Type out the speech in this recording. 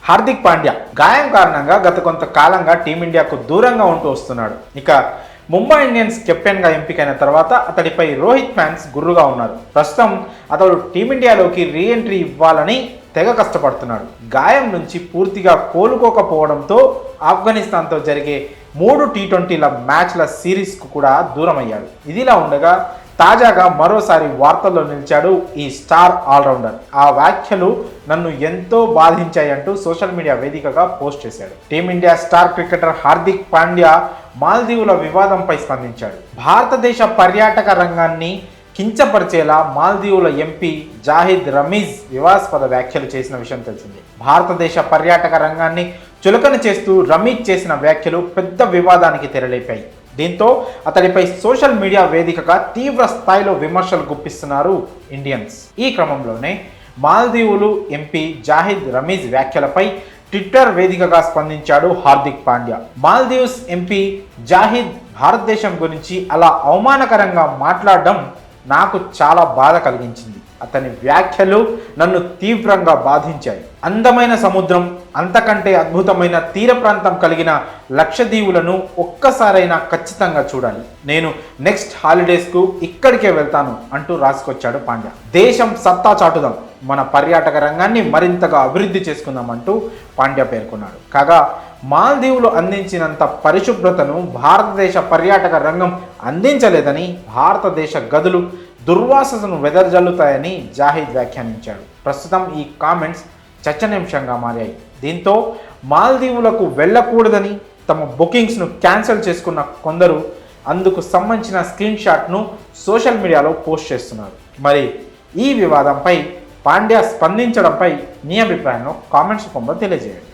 హార్దిక్ పాండ్యా గాయం కారణంగా గత కొంతకాలంగా టీమిండియాకు దూరంగా ఉంటూ వస్తున్నాడు. ఇక ముంబై ఇండియన్స్ కెప్టెన్గా ఎంపికైన తర్వాత అతడిపై రోహిత్ ఫ్యాన్స్ గుర్రుగా ఉన్నారు. ప్రస్తుతం అతడు టీమిండియాలోకి రీఎంట్రీ ఇవ్వాలని తెగ కష్టపడుతున్నాడు. గాయం నుంచి పూర్తిగా కోలుకోకపోవడంతో ఆఫ్ఘనిస్తాన్తో జరిగే 3 టీ20ల మ్యాచ్ల సిరీస్కు కూడా దూరమయ్యాడు. ఇదిలా ఉండగా తాజాగా మరోసారి వార్తల్లో నిలిచాడు ఈ స్టార్ ఆల్రౌండర్. ఆ వ్యాఖ్యలు నన్ను ఎంతో బాధించాయంటూ సోషల్ మీడియా వేదికగా పోస్ట్ చేశాడు. Team India star cricketer Hardik Pandya మాల్దీవుల వివాదంపై స్పందించాడు. భారతదేశ పర్యాటక రంగాన్ని కించపరిచేలా మాల్దీవుల ఎంపీ జాహిద్ రమీజ్ వివాదాస్పద వ్యాఖ్యలు చేసిన విషయం తెలిసిందే. భారతదేశ పర్యాటక రంగాన్ని చులకన చేస్తూ రమీజ్ చేసిన వ్యాఖ్యలు పెద్ద వివాదానికి తెరలేపాయి. దీంతో అతడిపై సోషల్ మీడియా వేదికగా తీవ్ర స్థాయిలో విమర్శలు గుప్పిస్తున్నారు ఇండియన్స్. ఈ క్రమంలోనే మాల్దీవులు ఎంపీ జాహిద్ రమీజ్ వ్యాఖ్యలపై ట్విట్టర్ వేదికగా స్పందించాడు హార్దిక్ పాండ్యా. మాల్దీవ్స్ ఎంపీ జాహిద్ భారతదేశం గురించి అలా అవమానకరంగా మాట్లాడడం నాకు చాలా బాధ కలిగించింది. అతని వ్యాఖ్యలు నన్ను తీవ్రంగా బాధించాయి. అందమైన సముద్రం, అంతకంటే అద్భుతమైన తీర ప్రాంతం కలిగిన లక్షద్వీపులను ఒక్కసారైనా ఖచ్చితంగా చూడాలి. నేను నెక్స్ట్ హాలిడేస్కు ఇక్కడికే వెళ్తాను అంటూ రాసుకొచ్చాడు పాండ్యా. దేశం సత్తా చాటుదాం, మన పర్యాటక రంగాన్ని మరింతగా అభివృద్ధి చేసుకుందామంటూ పాండ్యా పేర్కొన్నాడు. కాగా మాల్దీవులు అందించినంత పరిశుభ్రతను భారతదేశ పర్యాటక రంగం అందించలేదని, భారతదేశ గదులు దుర్వాసనను వెదజల్లుతాయని జాహిద్ వ్యాఖ్యానించాడు. ప్రస్తుతం ఈ కామెంట్స్ చర్చనీయాంశంగా మారాయి. దీంతో మాల్దీవులకు వెళ్ళకూడదని తమ బుకింగ్స్ను క్యాన్సిల్ చేసుకున్న కొందరు అందుకు సంబంధించిన స్క్రీన్ షాట్ను సోషల్ మీడియాలో పోస్ట్ చేస్తున్నారు. మరి ఈ వివాదంపై పాండ్యా స్పందించడంపై మీ అభిప్రాయాన్ని కామెంట్స్ రూపంలో తెలియజేయండి.